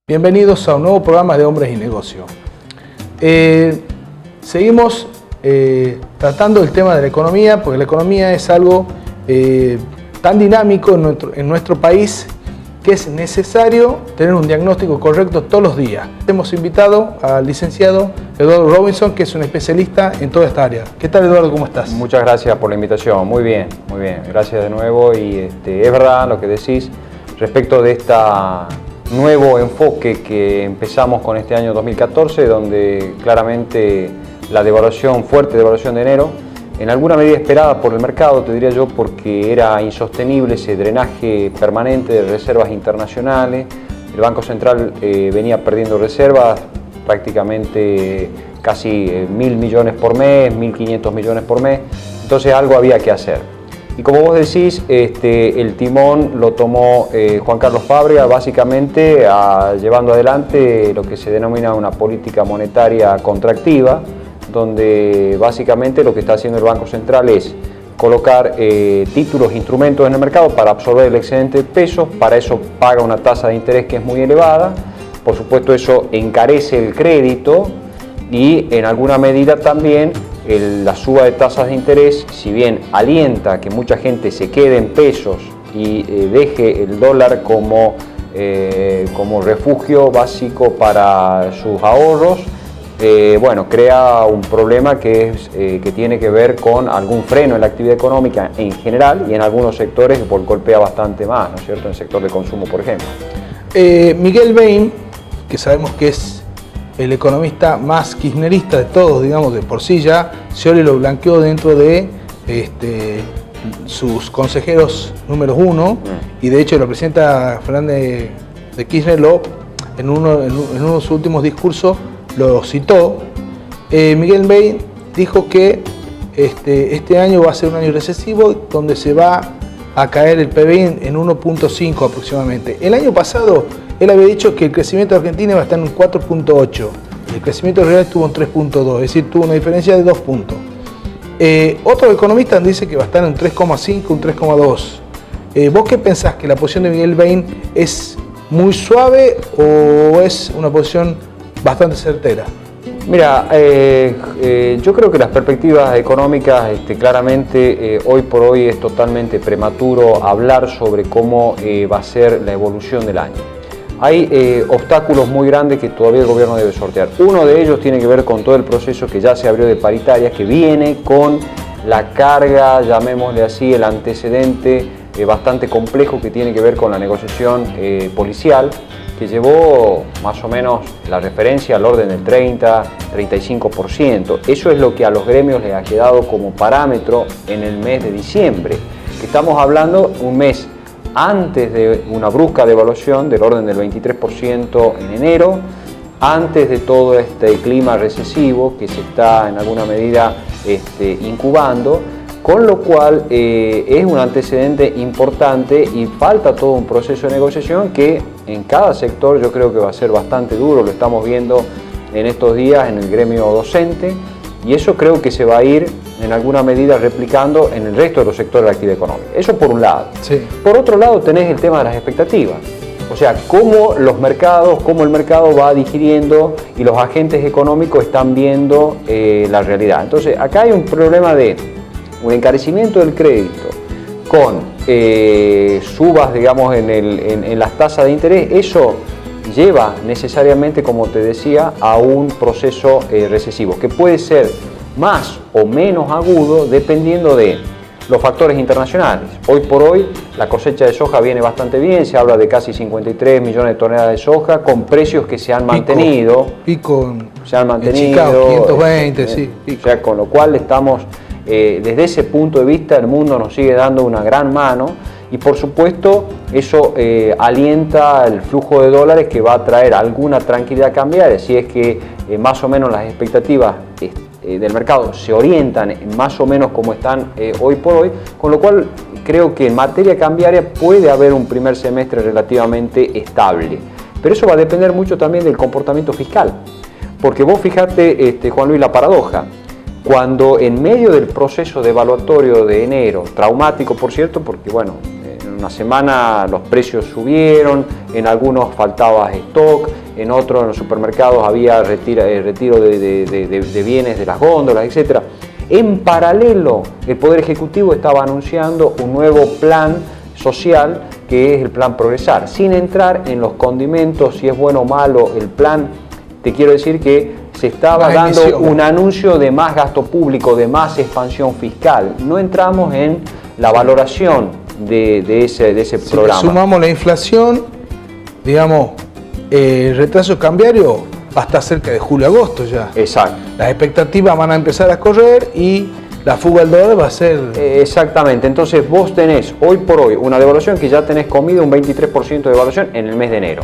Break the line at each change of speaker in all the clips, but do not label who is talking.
Bienvenidos a un nuevo programa de Hombres y Negocio. Seguimos tratando el tema de la economía, porque la economía es algo tan dinámico en nuestro país que es necesario tener un diagnóstico correcto todos los días. Hemos invitado al licenciado Eduardo Robinson, que es un especialista en toda esta área. ¿Qué tal, Eduardo? ¿Cómo estás?
Muchas gracias por la invitación. Muy bien, muy bien. Gracias de nuevo. Y es verdad lo que decís respecto de este nuevo enfoque que empezamos con este año 2014, donde claramente la fuerte devaluación de enero, en alguna medida esperada por el mercado, te diría yo, porque era insostenible ese drenaje permanente de reservas internacionales. El Banco Central venía perdiendo reservas prácticamente casi 1.000 millones por mes, 1.500 millones por mes, entonces algo había que hacer. Y como vos decís, el timón lo tomó Juan Carlos Fábregas, básicamente llevando adelante lo que se denomina una política monetaria contractiva, donde básicamente lo que está haciendo el Banco Central es colocar títulos, instrumentos en el mercado para absorber el excedente de pesos. Para eso paga una tasa de interés que es muy elevada. Por supuesto, eso encarece el crédito y en alguna medida también la suba de tasas de interés, si bien alienta que mucha gente se quede en pesos y deje el dólar como refugio básico para sus ahorros, crea un problema que tiene que ver con algún freno en la actividad económica en general y en algunos sectores que golpea bastante más, ¿no es cierto?, en el sector de consumo, por ejemplo.
Miguel Bain, que sabemos que es el economista más kirchnerista de todos, digamos, de por sí ya, Scioli lo blanqueó dentro de sus consejeros números 1, y de hecho la presidenta Fernández de Kirchner en uno de sus últimos discursos lo citó. Miguel Bain dijo que este año va a ser un año recesivo, donde se va a caer el PBI en 1.5 aproximadamente. El año pasado él había dicho que el crecimiento de Argentina va a estar en un 4.8, el crecimiento real estuvo en 3.2, es decir, tuvo una diferencia de 2 puntos. Otros economistas dicen que va a estar en 3.5, un 3.2. ¿Vos qué pensás, que la posición de Miguel Bain es muy suave o es una posición bastante certera?
Mira, yo creo que las perspectivas económicas, claramente hoy por hoy es totalmente prematuro hablar sobre cómo va a ser la evolución del año. Hay obstáculos muy grandes que todavía el gobierno debe sortear. Uno de ellos tiene que ver con todo el proceso que ya se abrió de paritarias, que viene con la carga, llamémosle así, el antecedente bastante complejo que tiene que ver con la negociación policial, que llevó más o menos la referencia al orden del 30-35%. Eso es lo que a los gremios les ha quedado como parámetro en el mes de diciembre, que estamos hablando un mes antes de una brusca devaluación del orden del 23% en enero, antes de todo este clima recesivo que se está en alguna medida incubando, con lo cual es un antecedente importante y falta todo un proceso de negociación que en cada sector yo creo que va a ser bastante duro. Lo estamos viendo en estos días en el gremio docente, y eso creo que se va a ir en alguna medida replicando en el resto de los sectores de la actividad económica. Eso por un lado. Sí. Por otro lado tenés el tema de las expectativas. O sea, cómo el mercado va digiriendo y los agentes económicos están viendo la realidad. Entonces, acá hay un problema de un encarecimiento del crédito con subas, digamos, en las tasas de interés. Eso lleva necesariamente, como te decía, a un proceso recesivo, que puede ser más o menos agudo dependiendo de los factores internacionales. Hoy por hoy la cosecha de soja viene bastante bien, se habla de casi 53 millones de toneladas de soja con precios que se han mantenido. Se han mantenido. En Chicago, 520, sí. Pico. O sea, con lo cual estamos, desde ese punto de vista, el mundo nos sigue dando una gran mano, y por supuesto eso alienta el flujo de dólares, que va a traer alguna tranquilidad cambiaria, si es que más o menos las expectativas del mercado se orientan más o menos como están hoy por hoy, con lo cual creo que en materia cambiaria puede haber un primer semestre relativamente estable. Pero eso va a depender mucho también del comportamiento fiscal, porque vos fijate, Juan Luis, la paradoja. Cuando en medio del proceso devaluatorio de enero, traumático por cierto, porque bueno, una semana los precios subieron, en algunos faltaba stock, en otros, en los supermercados, había retiro de bienes de las góndolas, etc. En paralelo, el Poder Ejecutivo estaba anunciando un nuevo plan social, que es el Plan Progresar. Sin entrar en los condimentos, si es bueno o malo el plan, te quiero decir que se estaba dando un anuncio de más gasto público, de más expansión fiscal. No entramos en la valoración de ese programa.
Si sumamos la inflación, digamos, el retraso cambiario va a estar cerca de julio-agosto ya.
Exacto.
Las expectativas van a empezar a correr y la fuga del dólar va a ser...
Exactamente. Entonces vos tenés hoy por hoy una devaluación que ya tenés comido un 23% de devaluación en el mes de enero.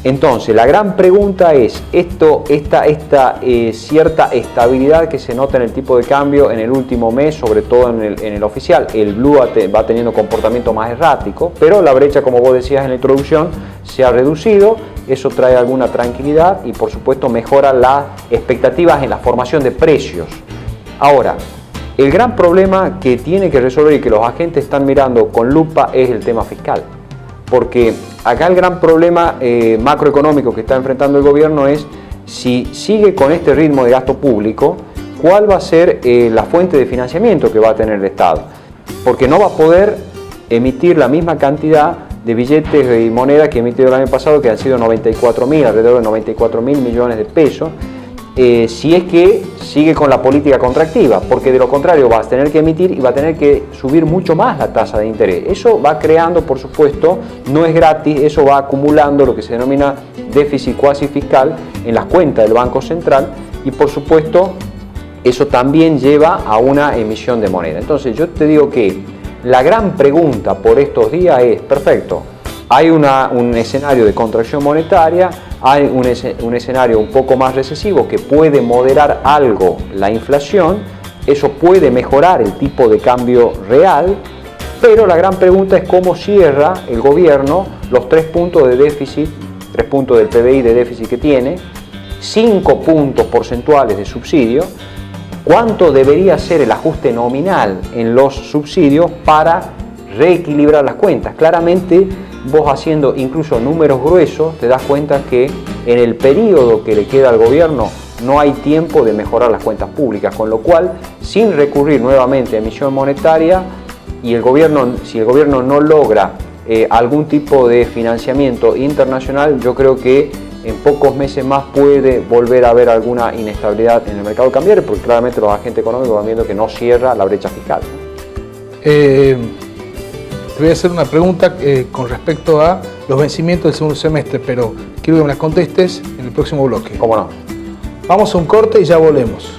Entonces, la gran pregunta es, esta cierta estabilidad que se nota en el tipo de cambio en el último mes, sobre todo en el oficial. El blue va teniendo comportamiento más errático, pero la brecha, como vos decías en la introducción, se ha reducido. Eso trae alguna tranquilidad y, por supuesto, mejora las expectativas en la formación de precios. Ahora, el gran problema que tiene que resolver y que los agentes están mirando con lupa es el tema fiscal. Porque acá el gran problema macroeconómico que está enfrentando el gobierno es, si sigue con este ritmo de gasto público, ¿cuál va a ser la fuente de financiamiento que va a tener el Estado? Porque no va a poder emitir la misma cantidad de billetes y moneda que emitió el año pasado, que han sido alrededor de 94.000 millones de pesos, si es que sigue con la política contractiva, porque de lo contrario vas a tener que emitir y va a tener que subir mucho más la tasa de interés. Eso va creando, por supuesto, no es gratis, eso va acumulando lo que se denomina déficit cuasi fiscal en las cuentas del Banco Central y, por supuesto, eso también lleva a una emisión de moneda. Entonces yo te digo que la gran pregunta por estos días es, perfecto, hay un escenario de contracción monetaria, hay un escenario un poco más recesivo que puede moderar algo la inflación, eso puede mejorar el tipo de cambio real, pero la gran pregunta es cómo cierra el gobierno los 3 puntos de déficit, 3 puntos del PBI de déficit que tiene, 5 puntos porcentuales de subsidio, cuánto debería ser el ajuste nominal en los subsidios para reequilibrar las cuentas. Claramente, vos haciendo incluso números gruesos, te das cuenta que en el periodo que le queda al gobierno no hay tiempo de mejorar las cuentas públicas, con lo cual, sin recurrir nuevamente a emisión monetaria, y si el gobierno no logra algún tipo de financiamiento internacional, yo creo que en pocos meses más puede volver a haber alguna inestabilidad en el mercado cambiario, porque claramente los agentes económicos van viendo que no cierra la brecha fiscal.
Te voy a hacer una pregunta con respecto a los vencimientos del segundo semestre, pero quiero que me las contestes en el próximo bloque.
¿Cómo no?
Vamos a un corte y ya volvemos.